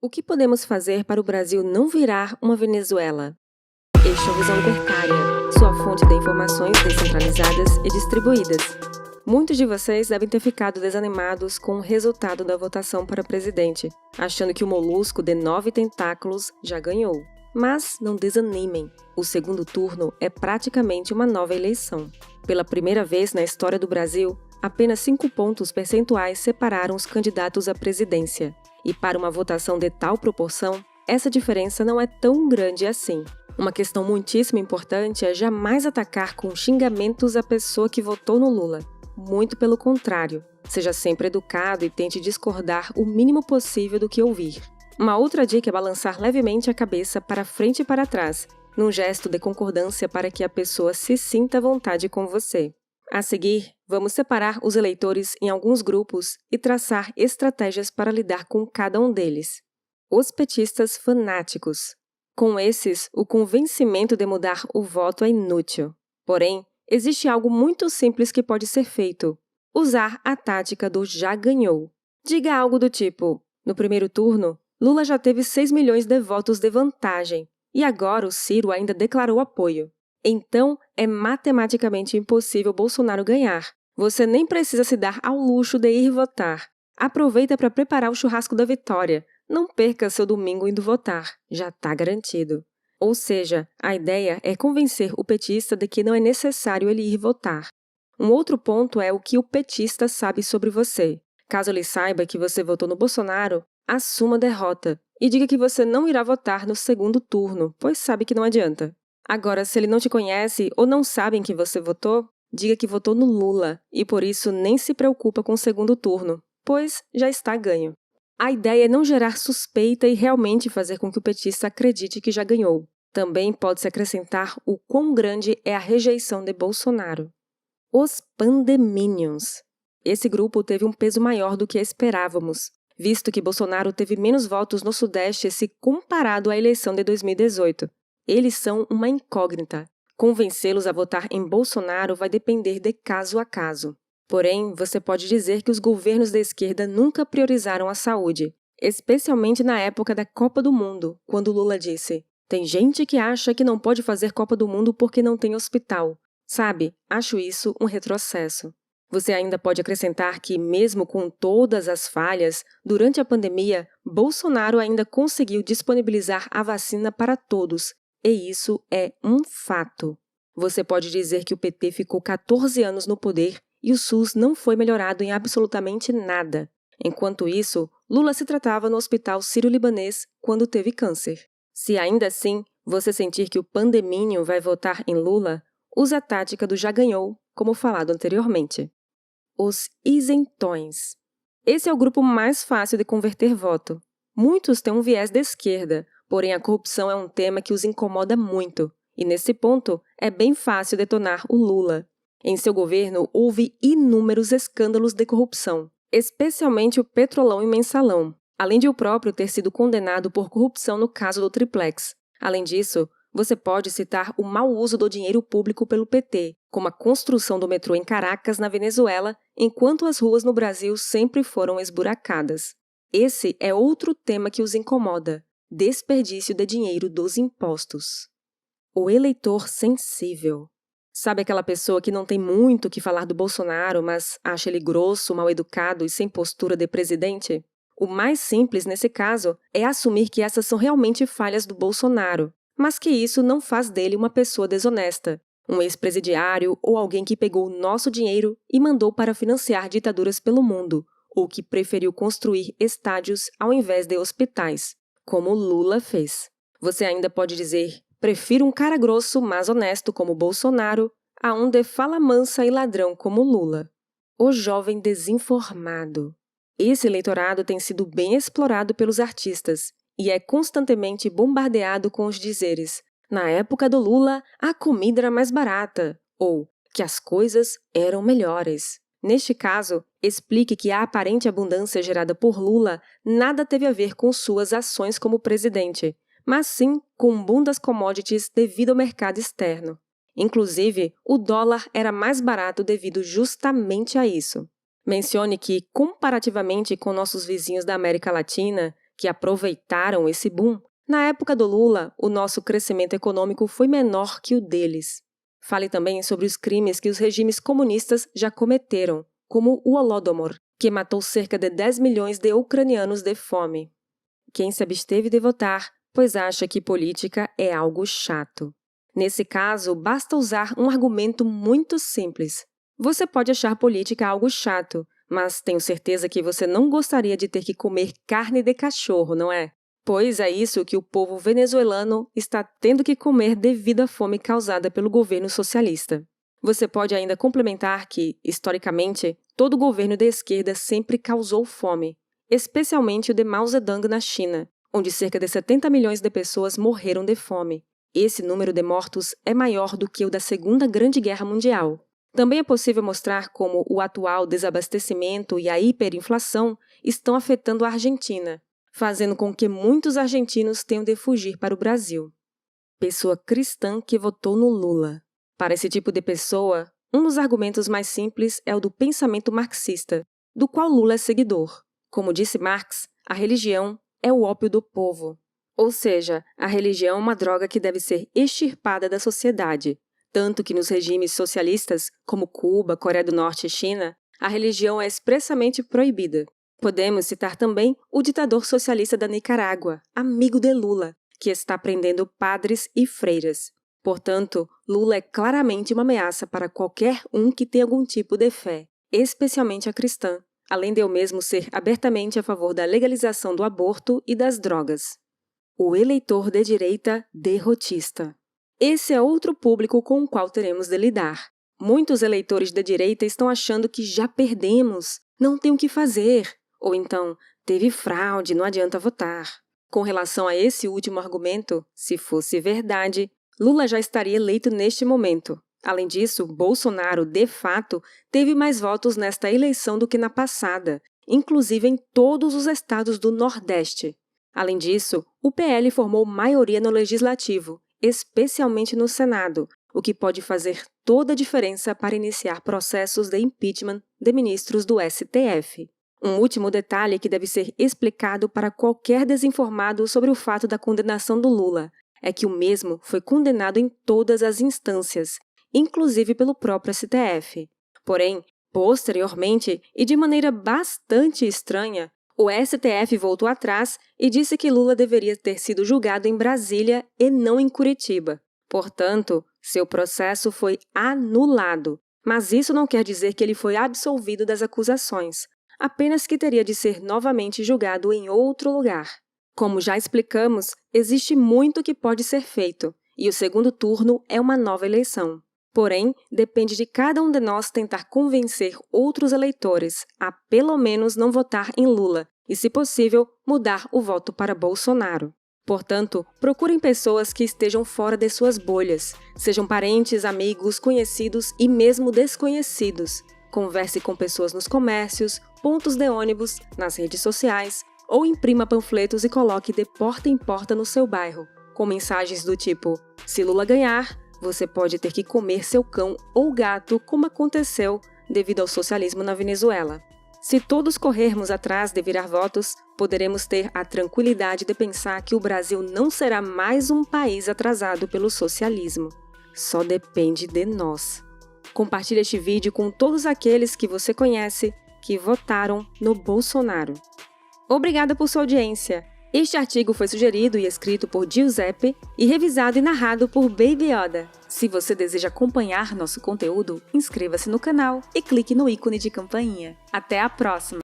O que podemos fazer para o Brasil não virar uma Venezuela? Este é o Visão Libertária, sua fonte de informações descentralizadas e distribuídas. Muitos de vocês devem ter ficado desanimados com o resultado da votação para presidente, achando que o molusco de 9 tentáculos já ganhou. Mas não desanimem, o segundo turno é praticamente uma nova eleição. Pela primeira vez na história do Brasil, apenas 5 pontos percentuais separaram os candidatos à presidência. E para uma votação de tal proporção, essa diferença não é tão grande assim. Uma questão muitíssimo importante é jamais atacar com xingamentos a pessoa que votou no Lula. Muito pelo contrário, seja sempre educado e tente discordar o mínimo possível do que ouvir. Uma outra dica é balançar levemente a cabeça para frente e para trás, num gesto de concordância para que a pessoa se sinta à vontade com você. A seguir, vamos separar os eleitores em alguns grupos e traçar estratégias para lidar com cada um deles. Os petistas fanáticos. Com esses, o convencimento de mudar o voto é inútil. Porém, existe algo muito simples que pode ser feito: usar a tática do já ganhou. Diga algo do tipo: no primeiro turno, Lula já teve 6 milhões de votos de vantagem, e agora o Ciro ainda declarou apoio. Então, é matematicamente impossível Bolsonaro ganhar. Você nem precisa se dar ao luxo de ir votar. Aproveita para preparar o churrasco da vitória. Não perca seu domingo indo votar. Já está garantido. Ou seja, a ideia é convencer o petista de que não é necessário ele ir votar. Um outro ponto é o que o petista sabe sobre você. Caso ele saiba que você votou no Bolsonaro, assuma a derrota e diga que você não irá votar no segundo turno, pois sabe que não adianta. Agora, se ele não te conhece ou não sabe em que você votou, diga que votou no Lula e por isso nem se preocupa com o segundo turno, pois já está ganho. A ideia é não gerar suspeita e realmente fazer com que o petista acredite que já ganhou. Também pode-se acrescentar o quão grande é a rejeição de Bolsonaro. Os pandeminions. Esse grupo teve um peso maior do que esperávamos, visto que Bolsonaro teve menos votos no Sudeste se comparado à eleição de 2018. Eles são uma incógnita. Convencê-los a votar em Bolsonaro vai depender de caso a caso. Porém, você pode dizer que os governos da esquerda nunca priorizaram a saúde, especialmente na época da Copa do Mundo, quando Lula disse: "Tem gente que acha que não pode fazer Copa do Mundo porque não tem hospital." Sabe, acho isso um retrocesso. Você ainda pode acrescentar que, mesmo com todas as falhas, durante a pandemia, Bolsonaro ainda conseguiu disponibilizar a vacina para todos. E isso é um fato. Você pode dizer que o PT ficou 14 anos no poder e o SUS não foi melhorado em absolutamente nada. Enquanto isso, Lula se tratava no Hospital Sírio-Libanês quando teve câncer. Se ainda assim você sentir que o pandemínio vai votar em Lula, use a tática do já ganhou, como falado anteriormente. Os isentões. Esse é o grupo mais fácil de converter voto. Muitos têm um viés de esquerda, porém a corrupção é um tema que os incomoda muito, e nesse ponto é bem fácil detonar o Lula. Em seu governo houve inúmeros escândalos de corrupção, especialmente o Petrolão e Mensalão, além de o próprio ter sido condenado por corrupção no caso do Triplex. Além disso, você pode citar o mau uso do dinheiro público pelo PT, como a construção do metrô em Caracas, na Venezuela, enquanto as ruas no Brasil sempre foram esburacadas. Esse é outro tema que os incomoda: desperdício de dinheiro dos impostos. O eleitor sensível. Sabe aquela pessoa que não tem muito o que falar do Bolsonaro, mas acha ele grosso, mal-educado e sem postura de presidente? O mais simples nesse caso é assumir que essas são realmente falhas do Bolsonaro, mas que isso não faz dele uma pessoa desonesta, um ex-presidiário ou alguém que pegou o nosso dinheiro e mandou para financiar ditaduras pelo mundo, ou que preferiu construir estádios ao invés de hospitais, como Lula fez. Você ainda pode dizer: prefiro um cara grosso, mas honesto como Bolsonaro, a um de fala mansa e ladrão como Lula. O jovem desinformado. Esse eleitorado tem sido bem explorado pelos artistas e é constantemente bombardeado com os dizeres: na época do Lula, a comida era mais barata, ou que as coisas eram melhores. Neste caso, explique que a aparente abundância gerada por Lula nada teve a ver com suas ações como presidente, mas sim com o boom das commodities devido ao mercado externo. Inclusive, o dólar era mais barato devido justamente a isso. Mencione que, comparativamente com nossos vizinhos da América Latina, que aproveitaram esse boom, na época do Lula, o nosso crescimento econômico foi menor que o deles. Fale também sobre os crimes que os regimes comunistas já cometeram, como o Holodomor, que matou cerca de 10 milhões de ucranianos de fome. Quem se absteve de votar, pois acha que política é algo chato. Nesse caso, basta usar um argumento muito simples. Você pode achar política algo chato, mas tenho certeza que você não gostaria de ter que comer carne de cachorro, não é? Pois é isso que o povo venezuelano está tendo que comer devido à fome causada pelo governo socialista. Você pode ainda complementar que, historicamente, todo governo de esquerda sempre causou fome, especialmente o de Mao Zedong na China, onde cerca de 70 milhões de pessoas morreram de fome. Esse número de mortos é maior do que o da Segunda Grande Guerra Mundial. Também é possível mostrar como o atual desabastecimento e a hiperinflação estão afetando a Argentina, fazendo com que muitos argentinos tenham de fugir para o Brasil. Pessoa cristã que votou no Lula. Para esse tipo de pessoa, um dos argumentos mais simples é o do pensamento marxista, do qual Lula é seguidor. Como disse Marx, a religião é o ópio do povo. Ou seja, a religião é uma droga que deve ser extirpada da sociedade. Tanto que nos regimes socialistas, como Cuba, Coreia do Norte e China, a religião é expressamente proibida. Podemos citar também o ditador socialista da Nicarágua, amigo de Lula, que está prendendo padres e freiras. Portanto, Lula é claramente uma ameaça para qualquer um que tenha algum tipo de fé, especialmente a cristã, além de eu mesmo ser abertamente a favor da legalização do aborto e das drogas. O eleitor de direita derrotista. Esse é outro público com o qual teremos de lidar. Muitos eleitores de direita estão achando que já perdemos, não tem o que fazer. Ou então, teve fraude, não adianta votar. Com relação a esse último argumento, se fosse verdade, Lula já estaria eleito neste momento. Além disso, Bolsonaro, de fato, teve mais votos nesta eleição do que na passada, inclusive em todos os estados do Nordeste. Além disso, o PL formou maioria no Legislativo, especialmente no Senado, o que pode fazer toda a diferença para iniciar processos de impeachment de ministros do STF. Um último detalhe que deve ser explicado para qualquer desinformado sobre o fato da condenação do Lula é que o mesmo foi condenado em todas as instâncias, inclusive pelo próprio STF. Porém, posteriormente, e de maneira bastante estranha, o STF voltou atrás e disse que Lula deveria ter sido julgado em Brasília e não em Curitiba. Portanto, seu processo foi anulado, mas isso não quer dizer que ele foi absolvido das acusações, apenas que teria de ser novamente julgado em outro lugar. Como já explicamos, existe muito que pode ser feito, e o segundo turno é uma nova eleição. Porém, depende de cada um de nós tentar convencer outros eleitores a, pelo menos, não votar em Lula e, se possível, mudar o voto para Bolsonaro. Portanto, procurem pessoas que estejam fora de suas bolhas, sejam parentes, amigos, conhecidos e mesmo desconhecidos. Converse com pessoas nos comércios, pontos de ônibus, nas redes sociais, ou imprima panfletos e coloque de porta em porta no seu bairro, com mensagens do tipo: se Lula ganhar, você pode ter que comer seu cão ou gato, como aconteceu devido ao socialismo na Venezuela. Se todos corrermos atrás de virar votos, poderemos ter a tranquilidade de pensar que o Brasil não será mais um país atrasado pelo socialismo. Só depende de nós. Compartilhe este vídeo com todos aqueles que você conhece que votaram no Bolsonaro. Obrigada por sua audiência. Este artigo foi sugerido e escrito por Giuseppe e revisado e narrado por Baby Yoda. Se você deseja acompanhar nosso conteúdo, inscreva-se no canal e clique no ícone de campainha. Até a próxima!